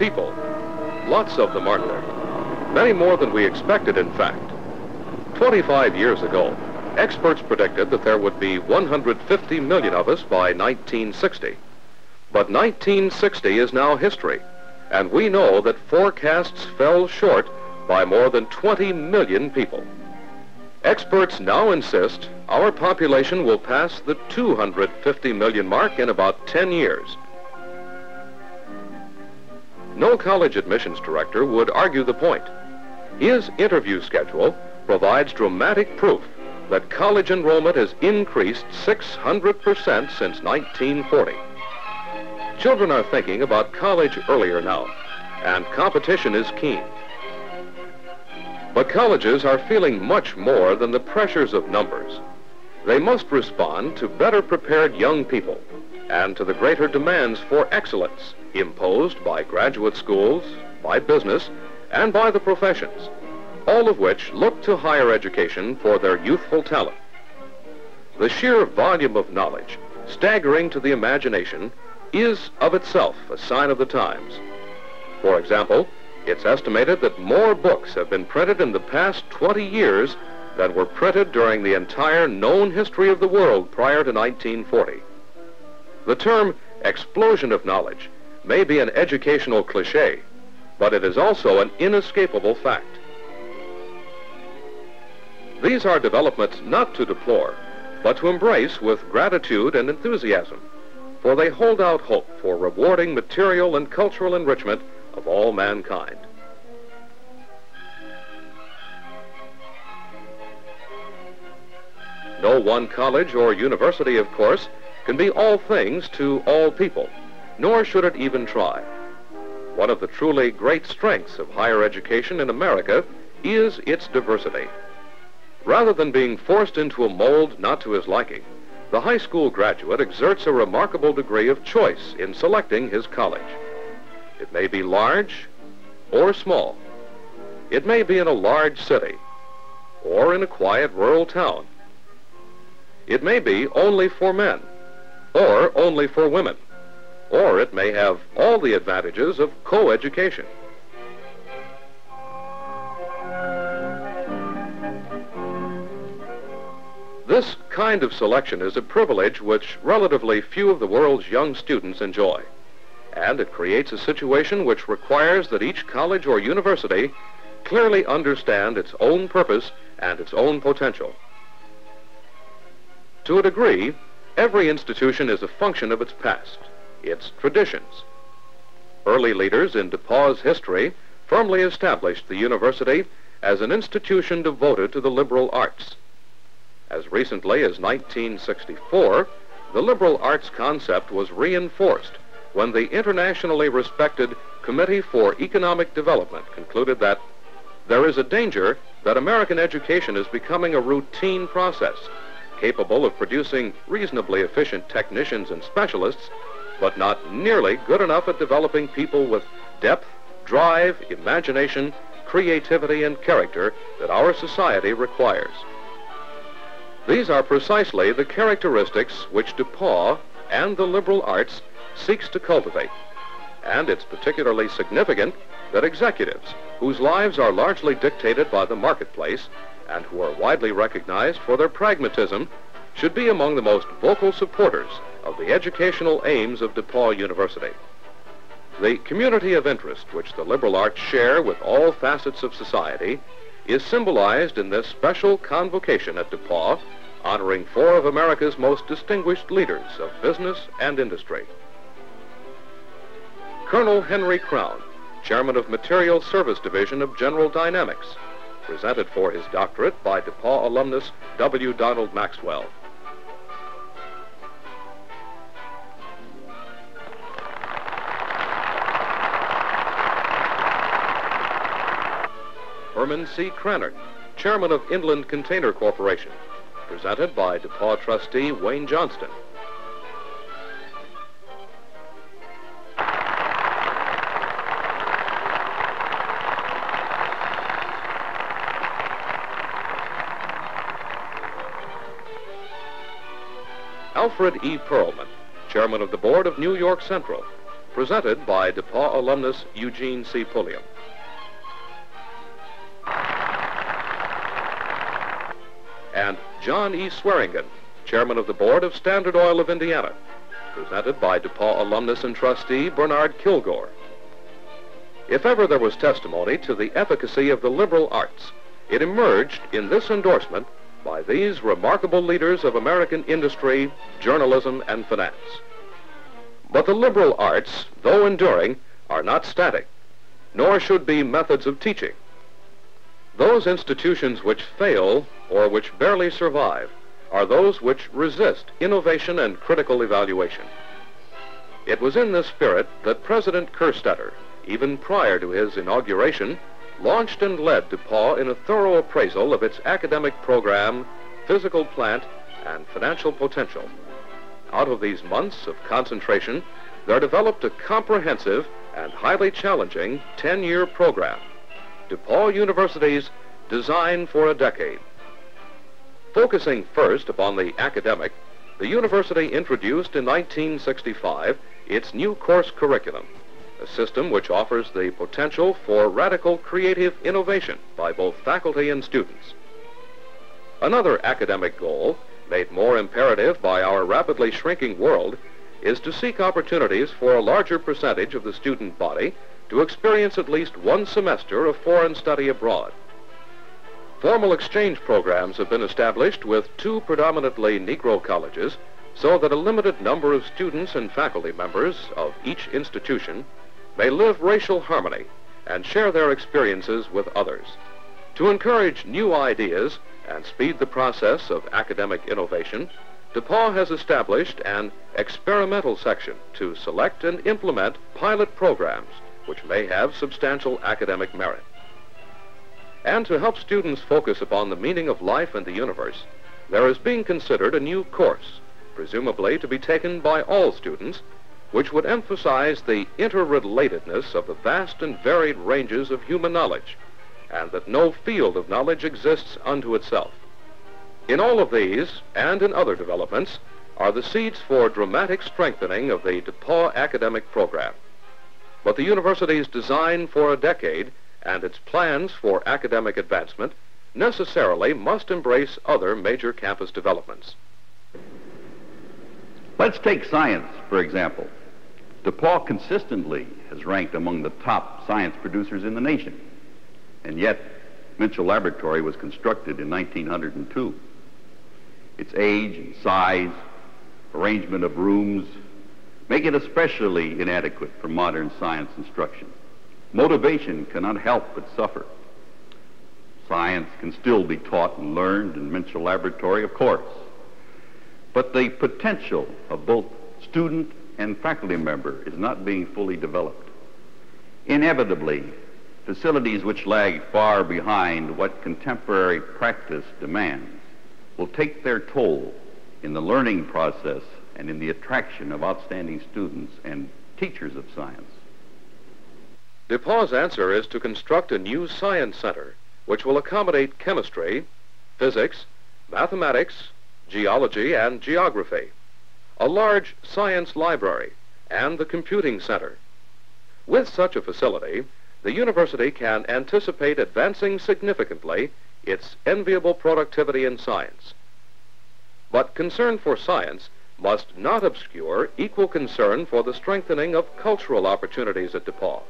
people. Lots of them, aren't there? Many more than we expected, in fact. 25 years ago, experts predicted that there would be 150 million of us by 1960. But 1960 is now history, and we know that forecasts fell short by more than 20 million people. Experts now insist our population will pass the 250 million mark in about 10 years. No college admissions director would argue the point. His interview schedule provides dramatic proof that college enrollment has increased 600% since 1940. Children are thinking about college earlier now, and competition is keen. But colleges are feeling much more than the pressures of numbers. They must respond to better prepared young people and to the greater demands for excellence imposed by graduate schools, by business, and by the professions, all of which look to higher education for their youthful talent. The sheer volume of knowledge, staggering to the imagination, is of itself a sign of the times. For example, it's estimated that more books have been printed in the past 20 years than were printed during the entire known history of the world prior to 1940. The term explosion of knowledge may be an educational cliché, but it is also an inescapable fact. These are developments not to deplore, but to embrace with gratitude and enthusiasm, for they hold out hope for rewarding material and cultural enrichment of all mankind. No one college or university, of course, can be all things to all people, nor should it even try. One of the truly great strengths of higher education in America is its diversity. Rather than being forced into a mold not to his liking, the high school graduate exerts a remarkable degree of choice in selecting his college. It may be large or small. It may be in a large city or in a quiet rural town. It may be only for men or only for women, or it may have all the advantages of co-education. This kind of selection is a privilege which relatively few of the world's young students enjoy, and it creates a situation which requires that each college or university clearly understand its own purpose and its own potential. To a degree, every institution is a function of its past, its traditions. Early leaders in DePauw's history firmly established the university as an institution devoted to the liberal arts. As recently as 1964, the liberal arts concept was reinforced when the internationally respected Committee for Economic Development concluded that there is a danger that American education is becoming a routine process, capable of producing reasonably efficient technicians and specialists, but not nearly good enough at developing people with depth, drive, imagination, creativity, and character that our society requires. These are precisely the characteristics which DePauw and the liberal arts seeks to cultivate, and it's particularly significant that executives, whose lives are largely dictated by the marketplace and who are widely recognized for their pragmatism, should be among the most vocal supporters of the educational aims of DePauw University. The community of interest which the liberal arts share with all facets of society is symbolized in this special convocation at DePauw, honoring 4 of America's most distinguished leaders of business and industry. Colonel Henry Crown, Chairman of Material Service Division of General Dynamics, presented for his doctorate by DePauw alumnus W. Donald Maxwell. Herman C. Cranard, Chairman of Inland Container Corporation, presented by DePauw trustee Wayne Johnston. Alfred E. Perlman, Chairman of the Board of New York Central, presented by DePauw alumnus Eugene C. Pulliam. And John E. Swearingen, chairman of the board of Standard Oil of Indiana, presented by DePauw alumnus and trustee Bernard Kilgore. If ever there was testimony to the efficacy of the liberal arts, it emerged in this endorsement by these remarkable leaders of American industry, journalism, and finance. But the liberal arts, though enduring, are not static, nor should be methods of teaching. Those institutions which fail or which barely survive are those which resist innovation and critical evaluation. It was in this spirit that President Kerstetter, even prior to his inauguration, launched and led DePauw in a thorough appraisal of its academic program, physical plant, and financial potential. Out of these months of concentration, there developed a comprehensive and highly challenging 10-year program, DePauw University's Design for a Decade. Focusing first upon the academic, the university introduced in 1965 its new course curriculum, a system which offers the potential for radical creative innovation by both faculty and students. Another academic goal, made more imperative by our rapidly shrinking world, is to seek opportunities for a larger percentage of the student body to experience at least one semester of foreign study abroad. Formal exchange programs have been established with 2 predominantly Negro colleges so that a limited number of students and faculty members of each institution may live racial harmony and share their experiences with others. To encourage new ideas and speed the process of academic innovation, DePauw has established an experimental section to select and implement pilot programs which may have substantial academic merit. And to help students focus upon the meaning of life and the universe, there is being considered a new course, presumably to be taken by all students, which would emphasize the interrelatedness of the vast and varied ranges of human knowledge, and that no field of knowledge exists unto itself. In all of these, and in other developments, are the seeds for dramatic strengthening of the DePauw academic program. But the university's Design for a Decade and its plans for academic advancement necessarily must embrace other major campus developments. Let's take science, for example. DePauw consistently has ranked among the top science producers in the nation, and yet Mitchell Laboratory was constructed in 1902. Its age and size, arrangement of rooms, make it especially inadequate for modern science instruction. Motivation cannot help but suffer. Science can still be taught and learned in Mitchell Laboratory, of course, but the potential of both student and faculty member is not being fully developed. Inevitably, facilities which lag far behind what contemporary practice demands will take their toll in the learning process and in the attraction of outstanding students and teachers of science. DePauw's answer is to construct a new science center which will accommodate chemistry, physics, mathematics, geology, and geography, a large science library, and the computing center. With such a facility, the university can anticipate advancing significantly its enviable productivity in science. But concern for science must not obscure equal concern for the strengthening of cultural opportunities at DePauw.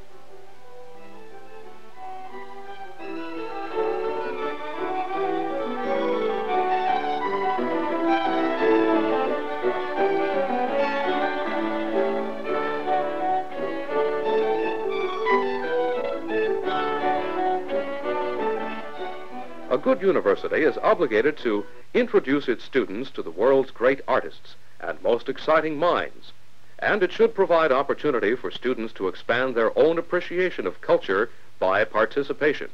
A good university is obligated to introduce its students to the world's great artists and most exciting minds, and it should provide opportunity for students to expand their own appreciation of culture by participation.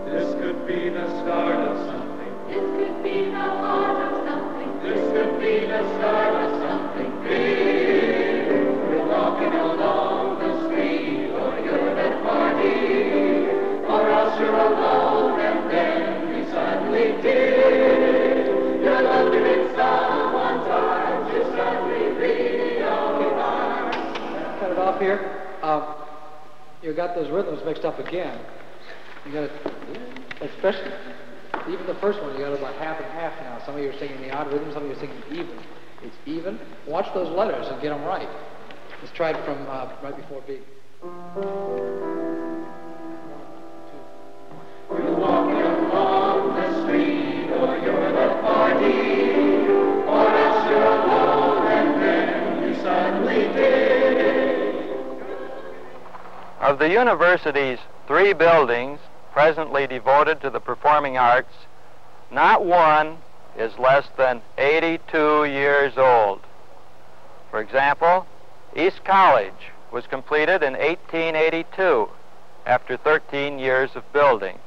This could be the start of something. This could be the heart of something. This could be the start of something big. You're walking along the street, or you're at a party, or else you're alone and then you suddenly did. You're looking inside. got those rhythms mixed up again. You got to, especially, even the first one, you got about half and half now. Some of you are singing the odd rhythm, some of you are singing even. It's even. Watch those letters and get them right. Let's try it from right before B. You're walking along the street, or you're at a party, or else you're alone and then you suddenly dig. Of the university's 3 buildings presently devoted to the performing arts, not one is less than 82 years old. For example, East College was completed in 1882 after 13 years of building.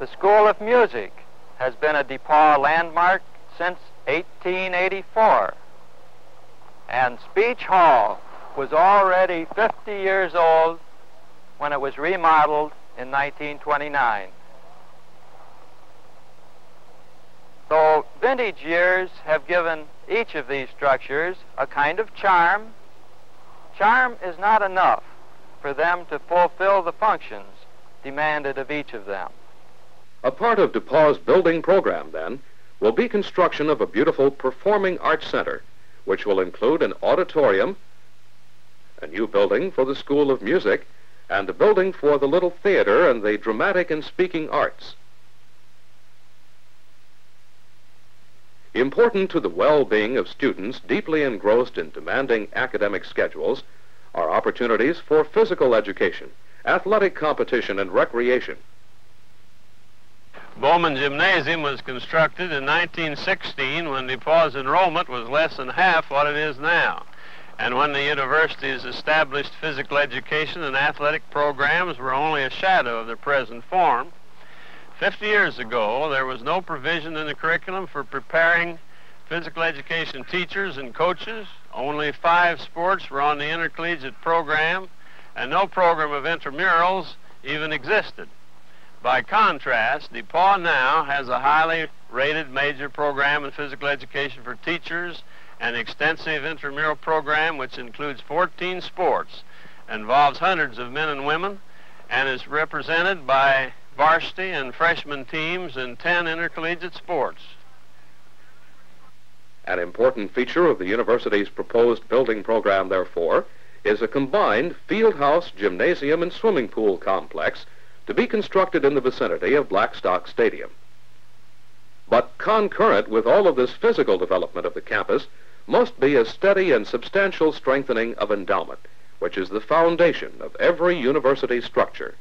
The School of Music has been a DePauw landmark since 1884. And Speech Hall was already 50 years old when it was remodeled in 1929. So vintage years have given each of these structures a kind of charm. Charm is not enough for them to fulfill the functions demanded of each of them. A part of DePauw's building program, then, will be construction of a beautiful performing arts center, which will include an auditorium, a new building for the School of Music, and a building for the Little Theater and the Dramatic and Speaking Arts. Important to the well-being of students deeply engrossed in demanding academic schedules are opportunities for physical education, athletic competition, and recreation. Bowman Gymnasium was constructed in 1916 when DePauw's enrollment was less than half what it is now, and when the university's established physical education and athletic programs were only a shadow of their present form. 50 years ago, there was no provision in the curriculum for preparing physical education teachers and coaches. Only 5 sports were on the intercollegiate program, and no program of intramurals even existed. By contrast, DePauw now has a highly rated major program in physical education for teachers, an extensive intramural program which includes 14 sports, involves hundreds of men and women, and is represented by varsity and freshman teams in 10 intercollegiate sports. An important feature of the university's proposed building program, therefore, is a combined field house, gymnasium, and swimming pool complex to be constructed in the vicinity of Blackstock Stadium. But concurrent with all of this physical development of the campus must be a steady and substantial strengthening of endowment, which is the foundation of every university structure.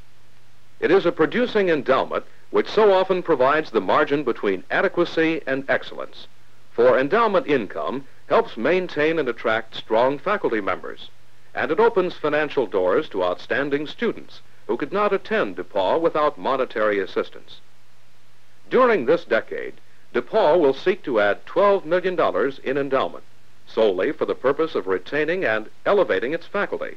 It is a producing endowment which so often provides the margin between adequacy and excellence. For endowment income helps maintain and attract strong faculty members, and it opens financial doors to outstanding students who could not attend DePauw without monetary assistance. During this decade, DePauw will seek to add $12 million in endowment, solely for the purpose of retaining and elevating its faculty,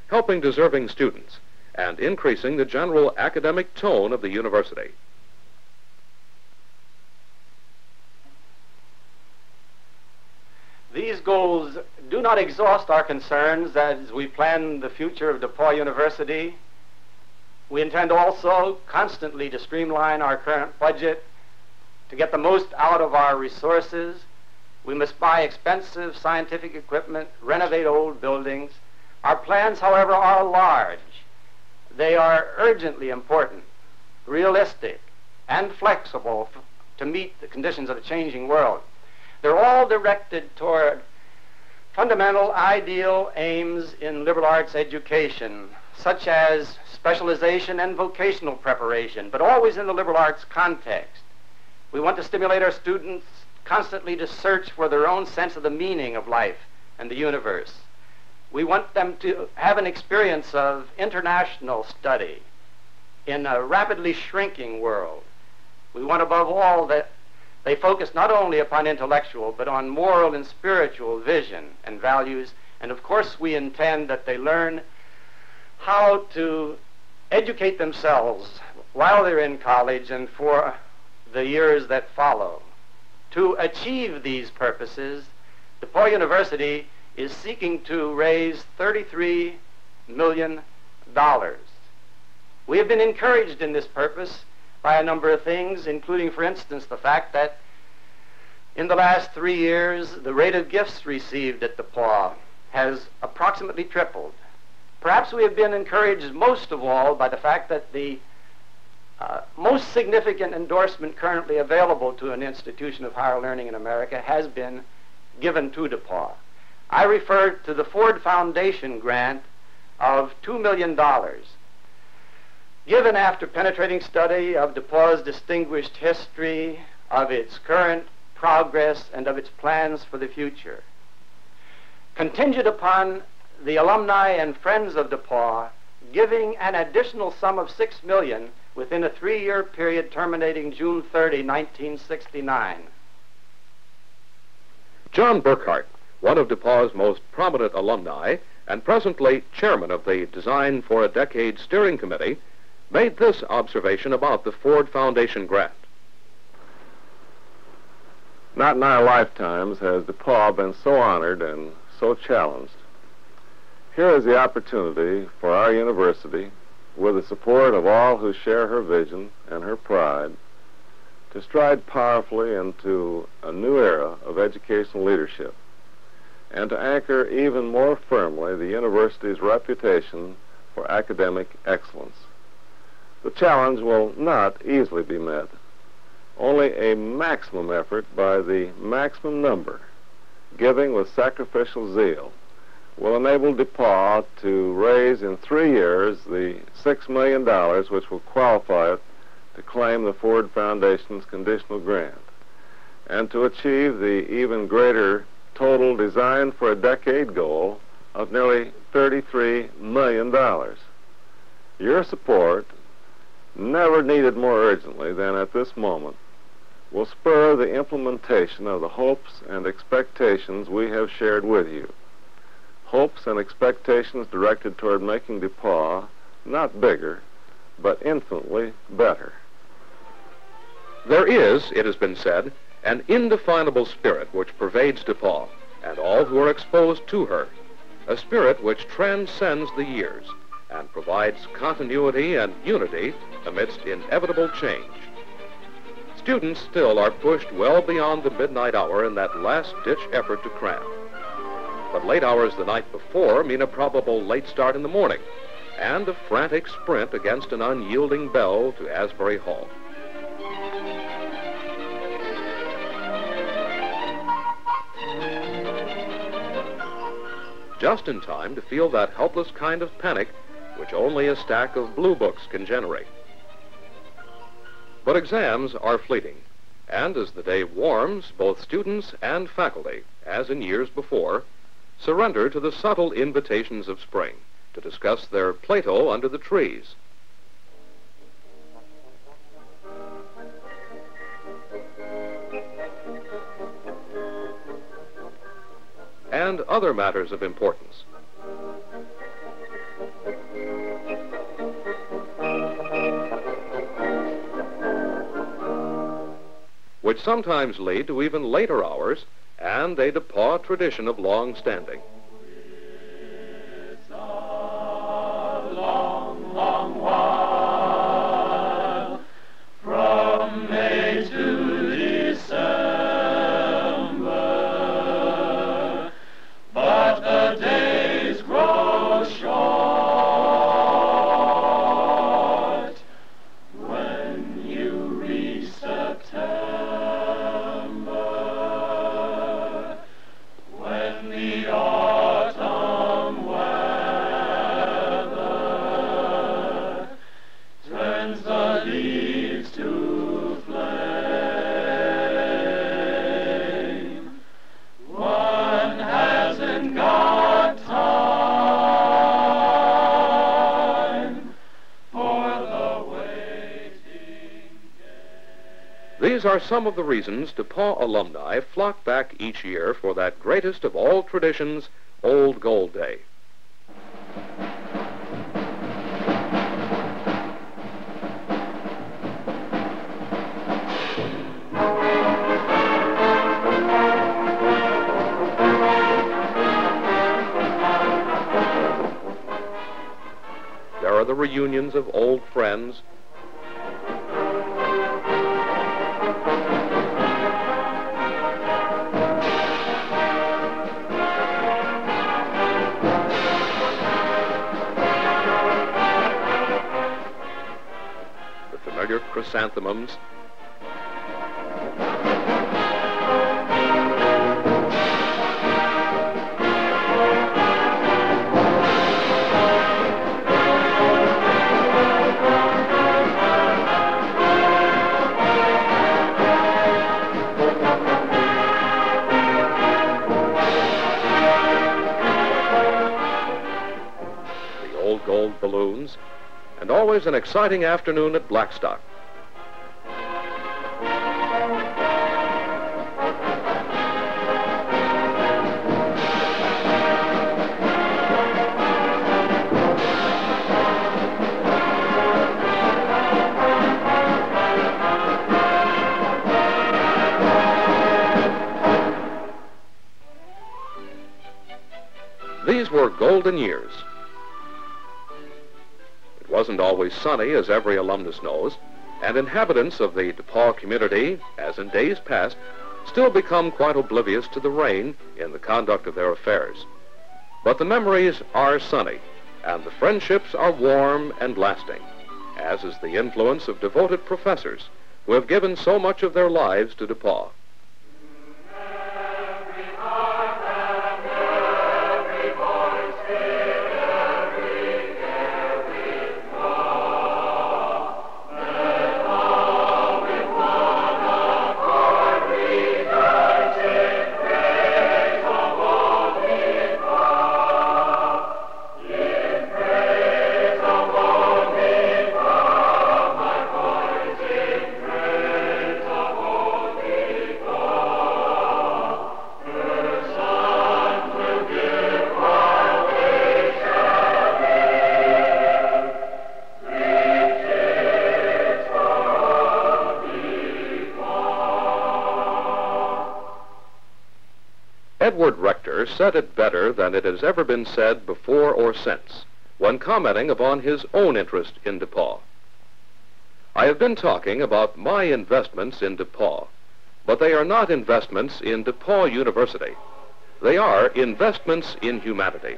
helping deserving students, and increasing the general academic tone of the university. These goals do not exhaust our concerns as we plan the future of DePauw University. We intend also constantly to streamline our current budget to get the most out of our resources. We must buy expensive scientific equipment, renovate old buildings. Our plans, however, are large. They are urgently important, realistic, and flexible to meet the conditions of a changing world. They're all directed toward fundamental ideal aims in liberal arts education, such as specialization and vocational preparation, but always in the liberal arts context. We want to stimulate our students constantly to search for their own sense of the meaning of life and the universe. We want them to have an experience of international study in a rapidly shrinking world. We want, above all, that they focus not only upon intellectual, but on moral and spiritual vision and values. And of course, we intend that they learn how to educate themselves while they're in college and for the years that follow. To achieve these purposes, DePauw University is seeking to raise $33 million. We have been encouraged in this purpose by a number of things, including, for instance, the fact that in the last 3 years, the rate of gifts received at DePauw has approximately tripled. Perhaps we have been encouraged most of all by the fact that the most significant endorsement currently available to an institution of higher learning in America has been given to DePauw. I refer to the Ford Foundation grant of $2 million, given after penetrating study of DePauw's distinguished history, of its current progress, and of its plans for the future. Contingent upon the alumni and friends of DePauw giving an additional sum of $6 million within a 3-year period terminating June 30, 1969. John Burkhart, one of DePauw's most prominent alumni and presently chairman of the Design for a Decade Steering Committee, made this observation about the Ford Foundation grant. Not in our lifetimes has DePauw been so honored and so challenged. Here is the opportunity for our university, with the support of all who share her vision and her pride, to stride powerfully into a new era of educational leadership, and to anchor even more firmly the university's reputation for academic excellence. The challenge will not easily be met. Only a maximum effort by the maximum number, giving with sacrificial zeal, will enable DePauw to raise in 3 years the $6 million which will qualify it to claim the Ford Foundation's conditional grant, and to achieve the even greater total Design for a Decade goal of nearly $33 million. Your support, never needed more urgently than at this moment, will spur the implementation of the hopes and expectations we have shared with you. Hopes and expectations directed toward making DePauw not bigger, but infinitely better. There is, it has been said, an indefinable spirit which pervades DePauw and all who are exposed to her, a spirit which transcends the years and provides continuity and unity amidst inevitable change. Students still are pushed well beyond the midnight hour in that last-ditch effort to cram. But late hours the night before mean a probable late start in the morning and a frantic sprint against an unyielding bell to Asbury Hall. Just in time to feel that helpless kind of panic which only a stack of blue books can generate. But exams are fleeting, and as the day warms, both students and faculty, as in years before, surrender to the subtle invitations of spring to discuss their Plato under the trees. And other matters of importance. Which sometimes lead to even later hours and a DePauw tradition of long standing. It's a long, long while from May to December, but the days grow short when you reach September. These are some of the reasons DePauw alumni flock back each year for that greatest of all traditions, Old Gold Day. There are the the reunions of old friends. The familiar chrysanthemums. Gold balloons, and always an exciting afternoon at Blackstock. These were golden years. It wasn't always sunny, as every alumnus knows, and inhabitants of the DePauw community, as in days past, still become quite oblivious to the rain in the conduct of their affairs. But the memories are sunny, and the friendships are warm and lasting, as is the influence of devoted professors who have given so much of their lives to DePauw. Edward Rector said it better than it has ever been said before or since, when commenting upon his own interest in DePauw. I have been talking about my investments in DePauw, but they are not investments in DePauw University. They are investments in humanity,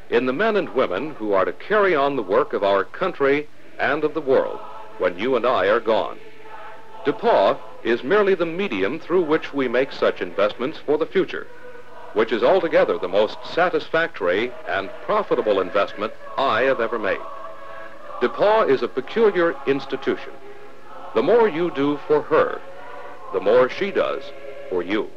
in the men and women who are to carry on the work of our country and of the world when you and I are gone. DePauw is merely the medium through which we make such investments for the future, which is altogether the most satisfactory and profitable investment I have ever made. DePauw is a peculiar institution. The more you do for her, the more she does for you.